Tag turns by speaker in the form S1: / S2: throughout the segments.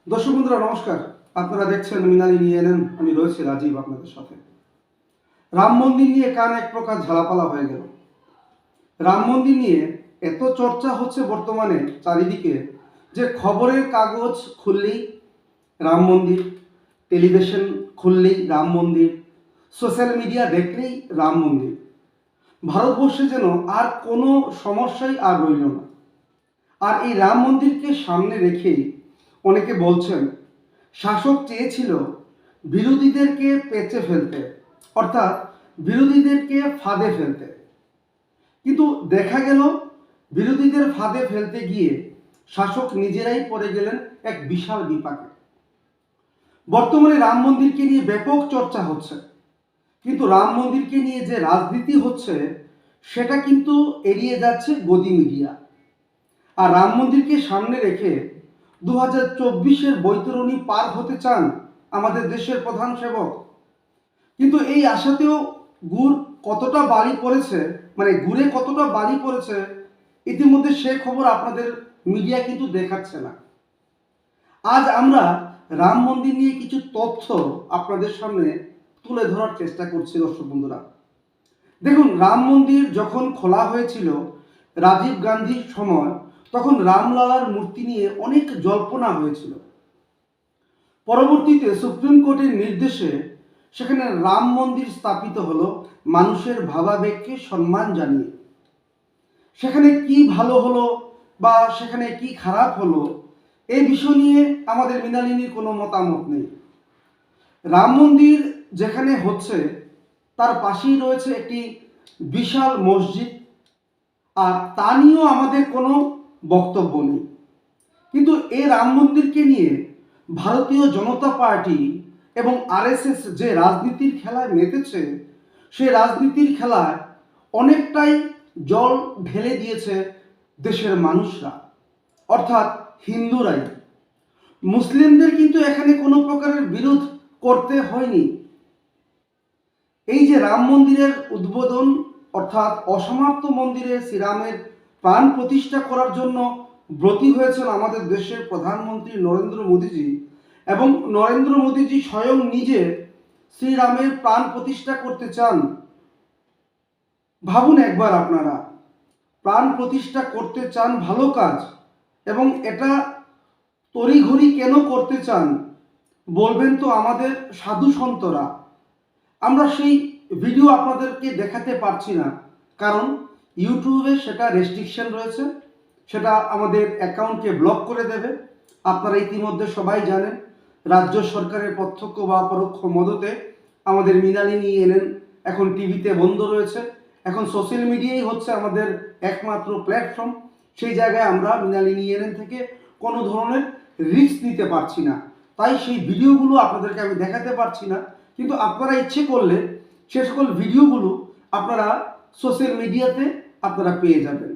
S1: দর্শক বন্ধুরা নমস্কার। আপনারা দেখছেন মৃণালী নিয়ে এলেন, আমি রয়েছি রাজীব আপনাদের সাথে। রাম মন্দির নিয়ে কান এক প্রকার ঝালাপালা হয়ে গেল। রাম মন্দির নিয়ে এত চর্চা হচ্ছে বর্তমানে চারিদিকে যে খবরের কাগজ খুললেই রাম মন্দির, টেলিভিশন খুললেই রাম মন্দির, সোশ্যাল মিডিয়া দেখলেই রাম মন্দির। ভারতবর্ষে যেন আর কোনো সমস্যাই আর রইল না। আর এই রাম মন্দিরকে সামনে রেখেই অনেকে বলছেন শাসক চেয়েছিল বিরোধীদেরকে পেঁচে ফেলতে, অর্থাৎ বিরোধীদেরকে ফাঁদে ফেলতে, কিন্তু দেখা গেল বিরোধীদের ফাঁদে ফেলতে গিয়ে শাসক নিজেরাই পড়ে গেলেন এক বিশাল বিপাকে। বর্তমানে রাম মন্দিরকে নিয়ে ব্যাপক চর্চা হচ্ছে, কিন্তু রাম মন্দিরকে নিয়ে যে রাজনীতি হচ্ছে সেটা কিন্তু এড়িয়ে যাচ্ছে গদি মিডিয়া। আর রাম মন্দিরকে সামনে রেখে 2024-এর বৈতরণী পার হতে চান আমাদের দেশের প্রধান সেবক। কিন্তু এই আশাতেও গুড় কতটা বালি পড়েছে, মানে গুড়ে কতটা বালি পড়েছে ইতিমধ্যে সে খবর আপনাদের মিডিয়া কিন্তু দেখাচ্ছে না। আজ আমরা রাম মন্দির নিয়ে কিছু তথ্য আপনাদের সামনে তুলে ধরার চেষ্টা করছি দর্শক বন্ধুরা। দেখুন, রাম মন্দির যখন খোলা হয়েছিল রাজীব গান্ধীর সময়, তখন রামলালার মূর্তি নিয়ে অনেক জল্পনা হয়েছিল। পরবর্তীতে সুপ্রিম কোর্টের নির্দেশে সেখানে রাম মন্দির স্থাপিত হলো মানুষের ভাবাবেগকে সম্মান জানিয়ে। সেখানে কি ভালো হলো বা সেখানে কি খারাপ হলো এই বিষয় নিয়ে আমাদের মৃণালিনীর কোনো মতামত নেই। রাম মন্দির যেখানে হচ্ছে তার পাশেই রয়েছে একটি বিশাল মসজিদ, আর তা নিয়েও আমাদের কোনো বক্তব্য নেই। কিন্তু এই রাম মন্দিরকে নিয়ে ভারতীয় জনতা পার্টি এবং আরএসএস যে রাজনীতির খেলায় মেতেছে, সে রাজনীতির খেলায় অনেকটাই জল ঢেলে দিয়েছে দেশের মানুষরা, অর্থাৎ হিন্দুরাই। মুসলিমদের কিন্তু এখানে কোনো প্রকারের বিরোধ করতে হয়নি। এই যে রাম মন্দিরের উদ্বোধন, অর্থাৎ অসমাপ্ত মন্দিরে শ্রীরামের প্রাণ প্রতিষ্ঠা করার জন্য ব্রতী হয়েছেন আমাদের দেশের প্রধানমন্ত্রী নরেন্দ্র মোদীজি, এবং নরেন্দ্র মোদীজি স্বয়ং নিজে শ্রীরামের প্রাণ প্রতিষ্ঠা করতে চান। ভাবুন একবার আপনারা, প্রাণ প্রতিষ্ঠা করতে চান, ভালো কাজ, এবং এটা তড়িঘড়ি কেন করতে চান বলবেন তো আমাদের সাধু সন্তরা। আমরা সেই ভিডিও আপনাদেরকে দেখাতে পারছি না, কারণ ইউটিউবে সেটা রেস্ট্রিকশন রয়েছে, সেটা আমাদের অ্যাকাউন্টকে ব্লক করে দেবে। আপনারা ইতিমধ্যে সবাই জানেন রাজ্য সরকারের প্রত্যক্ষ বা পরোক্ষ মদতে আমাদের মৃণালিনী এলেন এখন টিভিতে বন্ধ রয়েছে। এখন সোশ্যাল মিডিয়াই হচ্ছে আমাদের একমাত্র প্ল্যাটফর্ম। সেই জায়গায় আমরা মৃণালিনী এলেন থেকে কোনো ধরনের রিস্ক নিতে পারছি না, তাই সেই ভিডিওগুলো আপনাদেরকে আমি দেখাতে পারছি না। কিন্তু আপনারা ইচ্ছে করলে সে সকল ভিডিওগুলো আপনারা সোশ্যাল মিডিয়াতে আপনারা পেয়ে যাবেন।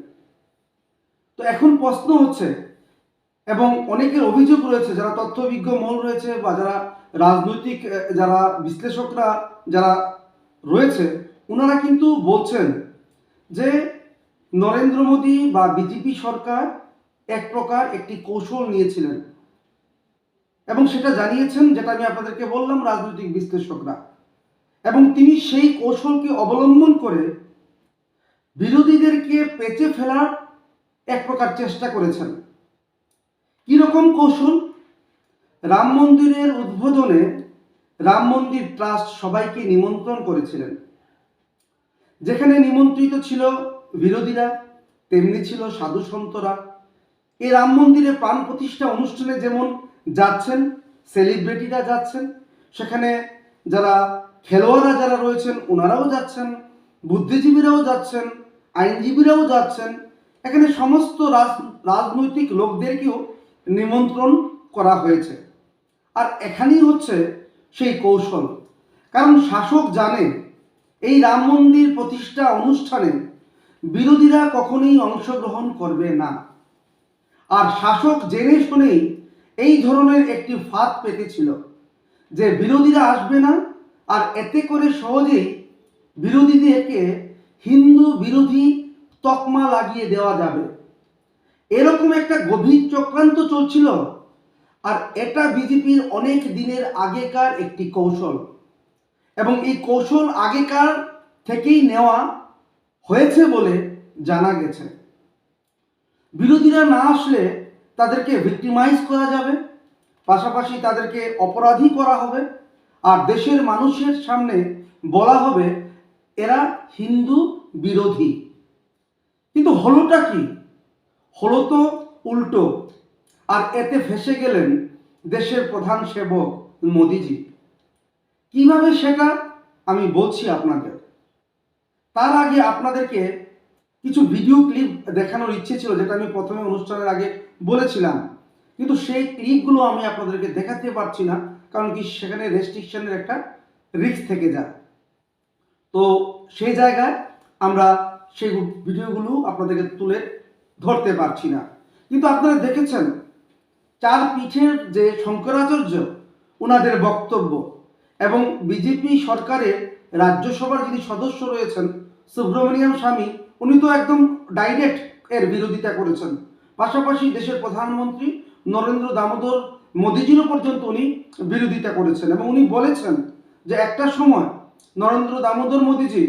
S1: তো এখন প্রশ্ন হচ্ছে, এবং অনেকের অভিযোগ রয়েছে, যারা তথ্যবিজ্ঞ মহল রয়েছে বা যারা রাজনৈতিক যারা বিশ্লেষকরা যারা রয়েছে, ওনারা কিন্তু বলছেন যে নরেন্দ্র মোদী বা বিজেপি সরকার এক প্রকার একটি কৌশল নিয়েছিলেন, এবং সেটা জানিয়েছেন, যেটা আমি আপনাদেরকে বললাম, রাজনৈতিক বিশ্লেষকরা। এবং তিনি সেই কৌশলকে অবলম্বন করে বিরোধীদেরকে পেঁচে ফেলার এক প্রকার চেষ্টা করেছেন। কিরকম কৌশল? রাম মন্দিরের উদ্বোধনে রাম মন্দির ট্রাস্ট সবাইকে নিমন্ত্রণ করেছিলেন। যেখানে নিমন্ত্রিত ছিল বিরোধীরা, তেমনি ছিল সাধু সন্তরা। এই রাম মন্দিরে প্রাণ প্রতিষ্ঠা অনুষ্ঠানে যেমন যাচ্ছেন সেলিব্রিটিরা যাচ্ছেন, সেখানে যারা খেলোয়াড়রা যারা রয়েছেন ওনারাও যাচ্ছেন, বুদ্ধিজীবীরাও যাচ্ছেন, আইনজীবীরাও যাচ্ছেন। এখানে সমস্ত রাজনৈতিক লোকদেরকেও নিমন্ত্রণ করা হয়েছে। আর এখানেই হচ্ছে সেই কৌশল, কারণ শাসক জানে এই রাম মন্দির প্রতিষ্ঠা অনুষ্ঠানে বিরোধীরা কখনোই অংশগ্রহণ করবে না। আর শাসক জেনে শুনেই এই ধরনের একটি ফাঁদ পেতেছিল যে বিরোধীরা আসবে না, আর এতে করে সহজেই বিরোধীদেরকে হিন্দু বিরোধী তকমা লাগিয়ে দেওয়া যাবে। এরকম একটা গভীর চক্রান্ত চলছিল। আর এটা বিজেপির অনেক দিনের আগেকার একটি কৌশল, এবং এই কৌশল আগেকার থেকেই নেওয়া হয়েছে বলে জানা গেছে। বিরোধীরা না আসলে তাদেরকে ভিক্টিমাইজ করা যাবে, পাশাপাশি তাদেরকে অপরাধী করা হবে, আর দেশের মানুষের সামনে বলা হবে এরা হিন্দু বিরোধী। কিন্তু হলোটা কি? হলো তো উল্টো, আর এতে ফেঁসে গেলেন দেশের প্রধান সেবক মোদিজি। কিভাবে সেটা আমি বলছি আপনাদের। তার আগে আপনাদেরকে কিছু ভিডিও ক্লিপ দেখানোর ইচ্ছে ছিল, যেটা আমি প্রথমে অনুষ্ঠানের আগে বলেছিলাম, কিন্তু সেই ক্লিপগুলো আমি আপনাদেরকে দেখাতে পারছি না, কারণ কি সেখানে রেস্ট্রিকশনের একটা রিস্ক থেকে যায়। তো সেই জায়গায় আমরা সেই ভিডিওগুলো আপনাদেরকে তুলে ধরতে পারছি না। কিন্তু আপনারা দেখেছেন চার পীঠের যে শঙ্করাচার্য ওনাদের বক্তব্য, এবং বিজেপি সরকারের রাজ্যসভার যিনি সদস্য রয়েছেন সুব্রমণিয়াম স্বামী, উনি তো একদম ডাইরেক্ট এর বিরোধিতা করেছেন। পাশাপাশি দেশের প্রধানমন্ত্রী নরেন্দ্র দামোদর মোদিজিরও পর্যন্ত উনি বিরোধিতা করেছেন, এবং উনি বলেছেন যে একটা সময় নরেন্দ্র দামোদর মোদিজি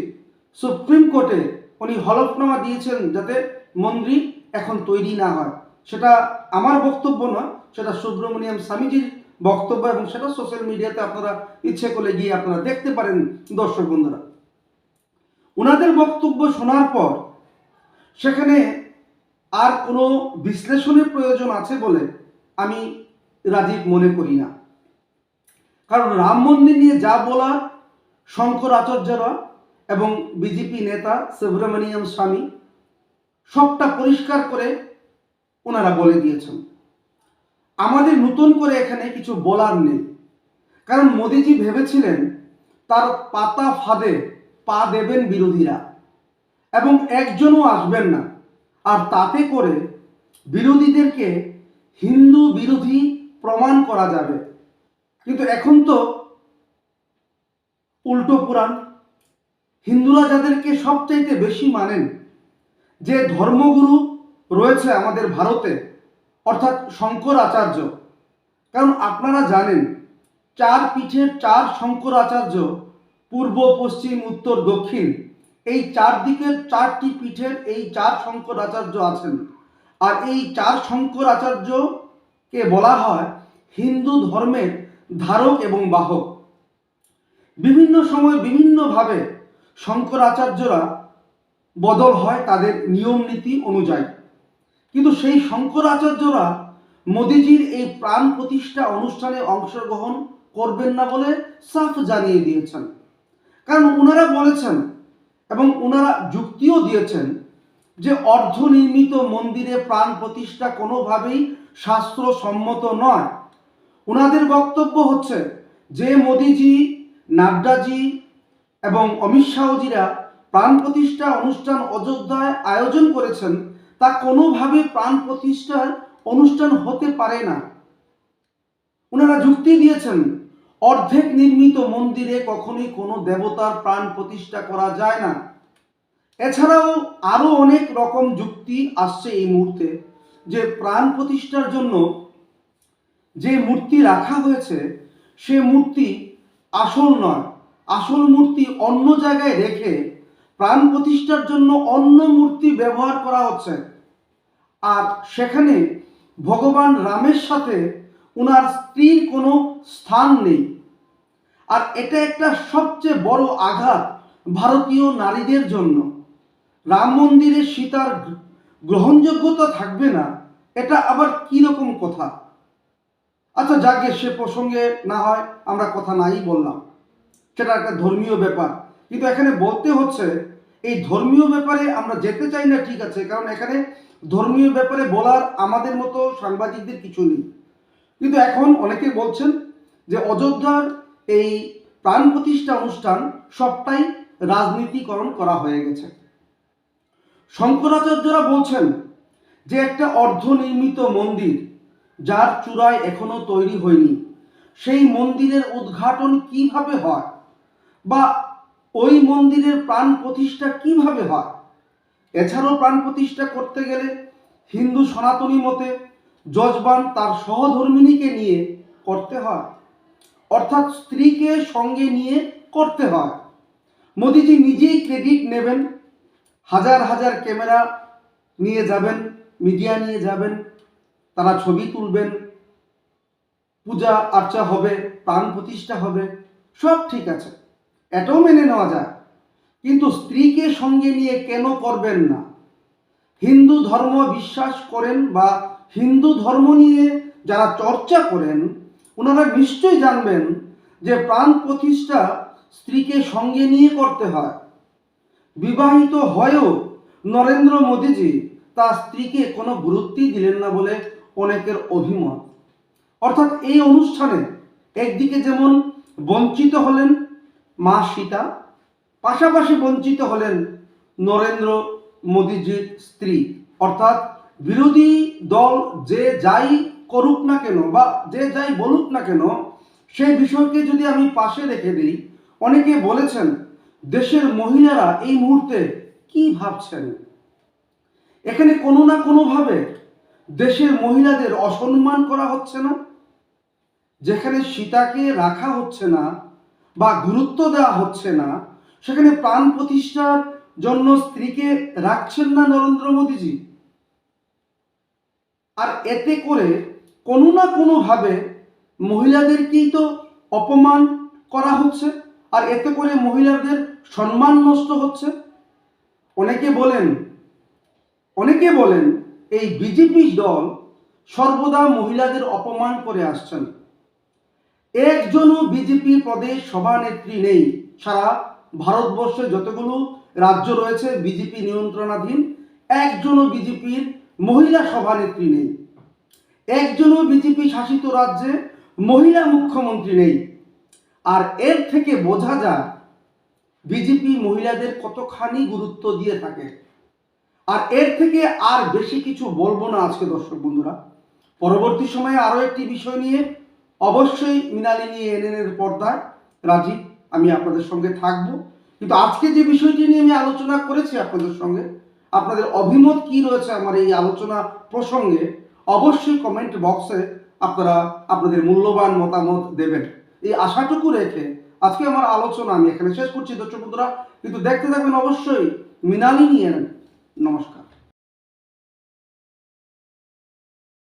S1: সুপ্রিম কোর্টে উনি হলফনামা দিয়েছেন যাতে মন্দির এখন তৈরি না হয়। সেটা আমার বক্তব্য নয়, সেটা সুব্রমণিয়াম স্বামীজির বক্তব্য, এবং সেটা সোশ্যাল মিডিয়াতে আপনারা ইচ্ছে করলে গিয়ে আপনারা দেখতে পারেন দর্শক বন্ধুরা। ওনাদের বক্তব্য শোনার পর সেখানে আর কোনো বিশ্লেষণের প্রয়োজন আছে বলে আমি রাজীব মনে করি না। কারণ রাম মন্দির নিয়ে যা বলার শঙ্করাচার্যরা এবং বিজেপি নেতা সুব্রমণিয়াম স্বামী সবটা পরিষ্কার করে ওনারা বলে দিয়েছেন। আমাদের নতুন করে এখানে কিছু বলার নেই, কারণ মোদিজি ভেবেছিলেন তার পাতা ফাঁদে পা দেবেন বিরোধীরা, এবং একজনও আসবেন না, আর তাতে করে বিরোধীদেরকে হিন্দু বিরোধী প্রমাণ করা যাবে। কিন্তু এখন তো উল্টো পুরাণ। হিন্দুরা যাদেরকে সবচাইতে বেশি মানেন, যে ধর্মগুরু রয়েছে আমাদের ভারতে, অর্থাৎ শঙ্করাচার্য, কারণ আপনারা জানেন চার পীঠের চার শঙ্করাচার্য, পূর্ব পশ্চিম উত্তর দক্ষিণ, এই চার দিকের চারটি পীঠের এই চার শঙ্করাচার্য আছেন। আর এই চার শঙ্করাচার্যকে বলা হয় হিন্দু ধর্মের ধারক এবং বাহক। বিভিন্ন সময় বিভিন্নভাবে শঙ্করাচার্যরা বদল হয় তাদের নিয়ম নীতি অনুযায়ী, কিন্তু সেই শঙ্করাচার্যরা মোদিজির এই প্রাণ প্রতিষ্ঠা অনুষ্ঠানে অংশগ্রহণ করবেন না বলে সাফ জানিয়ে দিয়েছেন। কারণ ওনারা বলেছেন এবং ওনারা যুক্তিও দিয়েছেন যে অর্ধনির্মিত মন্দিরে প্রাণ প্রতিষ্ঠা কোনোভাবেই শাস্ত্রসম্মত নয়। ওনাদের বক্তব্য হচ্ছে যে মোদিজি, নাড্ডাজি এবং অমিত শাহজিরা প্রাণ প্রতিষ্ঠা অনুষ্ঠান অযোধ্যায় আয়োজন করেছেন, তা কোনোভাবে প্রাণ প্রতিষ্ঠার অনুষ্ঠান হতে পারে না। ওনারা যুক্তি দিয়েছেন অর্ধেক নির্মিত মন্দিরে কখনোই কোনো দেবতার প্রাণ প্রতিষ্ঠা করা যায় না। এছাড়াও আরো অনেক রকম যুক্তি আসছে এই মুহূর্তে, যে প্রাণ প্রতিষ্ঠার জন্য যে মূর্তি রাখা হয়েছে সে মূর্তি আসল নয়, আসল মূর্তি অন্য জায়গায় রেখে প্রাণ প্রতিষ্ঠার জন্য অন্য মূর্তি ব্যবহার করা হচ্ছে। আর সেখানে ভগবান রামের সাথে ওনার স্ত্রীর কোনো স্থান নেই। আর এটা একটা সবচেয়ে বড় আঘাত ভারতীয় নারীদের জন্য। রাম মন্দিরে সীতার গ্রহণযোগ্যতা থাকবে না, এটা আবার কি রকম কথা? আচ্ছা যাকে, সে প্রসঙ্গে না হয় আমরা কথা নাই বললাম, সেটা একটা ধর্মীয় ব্যাপার। কিন্তু এখানে বলতে হচ্ছে এই ধর্মীয় ব্যাপারে আমরা যেতে চাই না, ঠিক আছে, কারণ এখানে ধর্মীয় ব্যাপারে বলার আমাদের মতো সাংবাদিকদের কিছু নেই। কিন্তু এখন অনেকে বলছেন যে অযোধ্যার এই প্রাণ প্রতিষ্ঠা অনুষ্ঠান সবটাই রাজনীতিকরণ করা হয়ে গেছে। শঙ্করাচার্যরা বলছেন যে একটা অর্ধনির্মিত মন্দির যার চূড়ায় এখনো তৈরি হয়নি, সেই মন্দিরের উদ্ঘাটন কিভাবে হয়, বা ওই মন্দিরের প্রাণ প্রতিষ্ঠা কিভাবে হয়? এছাড়াও প্রাণ প্রতিষ্ঠা করতে গেলে হিন্দু সনাতনী মতে যজবান তার সহধর্মিণীকে নিয়ে করতে হয়, অর্থাৎ স্ত্রীকে সঙ্গে নিয়ে করতে হয়। মোদিজি নিজেই ক্রেডিট নেবেন, হাজার হাজার ক্যামেরা নিয়ে যাবেন, মিডিয়া নিয়ে যাবেন, তারা ছবি তুলবেন, পূজা আর্চা হবে, প্রাণ প্রতিষ্ঠা হবে, সব ঠিক আছে, এটাও মেনে নেওয়া যায়। কিন্তু স্ত্রীকে সঙ্গে নিয়ে কেন করবেন না? হিন্দু ধর্ম বিশ্বাস করেন বা হিন্দু ধর্ম নিয়ে যারা চর্চা করেন ওনারা নিশ্চয়ই জানবেন যে প্রাণ প্রতিষ্ঠা স্ত্রীকে সঙ্গে নিয়ে করতে হয়। বিবাহিত হয়েও নরেন্দ্র মোদীজি তার স্ত্রীকে কোনো গুরুত্বই দিলেন না বলে অনেকের অভিমত। অর্থাৎ এই অনুষ্ঠানে একদিকে যেমন বঞ্চিত হলেন মা সীতা, পাশাপাশি বঞ্চিত হলেন নরেন্দ্র মোদীজির স্ত্রী। অর্থাৎ বিরোধী দল যে যাই করুক না কেন বা যে যাই বলুক না কেন, সেই বিষয়কে যদি আমি পাশে রেখে দিই, অনেকে বলেছেন দেশের মহিলারা এই মুহূর্তে কি ভাবছেন। এখানে কোনো না কোনোভাবে দেশের মহিলাদের অসম্মান করা হচ্ছে না? যেখানে সীতাকে রাখা হচ্ছে না বা গুরুত্ব দেওয়া হচ্ছে না, সেখানে প্রাণ প্রতিষ্ঠার জন্য স্ত্রীকে রাখছেন না নরেন্দ্র মোদীজি। আর এতে করে কোনো না কোনোভাবে মহিলাদেরকেই তো অপমান করা হচ্ছে, আর এতে করে মহিলাদের সম্মান নষ্ট হচ্ছে। অনেকে বলেন এই বিজেপি দল সর্বদা মহিলাদের অপমান করে আসছেন। একজনও বিজেপি প্রদেশ সভানেত্রী নেই। সারা ভারতবর্ষে যতগুলো রাজ্য রয়েছে বিজেপি নিয়ন্ত্রণাধীন, একজনও বিজেপির মহিলা সভানেত্রী নেই। একজনও বিজেপি শাসিত রাজ্যে মহিলা মুখ্যমন্ত্রী নেই। আর এর থেকে বোঝা যায় বিজেপি মহিলাদের কতখানি গুরুত্ব দিয়ে থাকে। আর এর থেকে আর বেশি কিছু বলবো না আজকে দর্শক বন্ধুরা। পরবর্তী সময়ে আরও একটি বিষয় নিয়ে অবশ্যই মৃণালিনী এনএনের পর্দায় রাজীব আমি আপনাদের সঙ্গে থাকব। কিন্তু আজকে যে বিষয়টি নিয়ে আমি আলোচনা করেছি আপনাদের সঙ্গে, আপনাদের অভিমত কি রয়েছে আমার এই আলোচনা প্রসঙ্গে অবশ্যই কমেন্ট বক্সে আপনারা আপনাদের মূল্যবান মতামত দেবেন, এই আশাটুকু রেখে আজকে আমার আলোচনা আমি এখানে শেষ করছি দর্শক বন্ধুরা। কিন্তু দেখতে থাকবেন অবশ্যই মৃণালিনী এনএন। নমস্কার।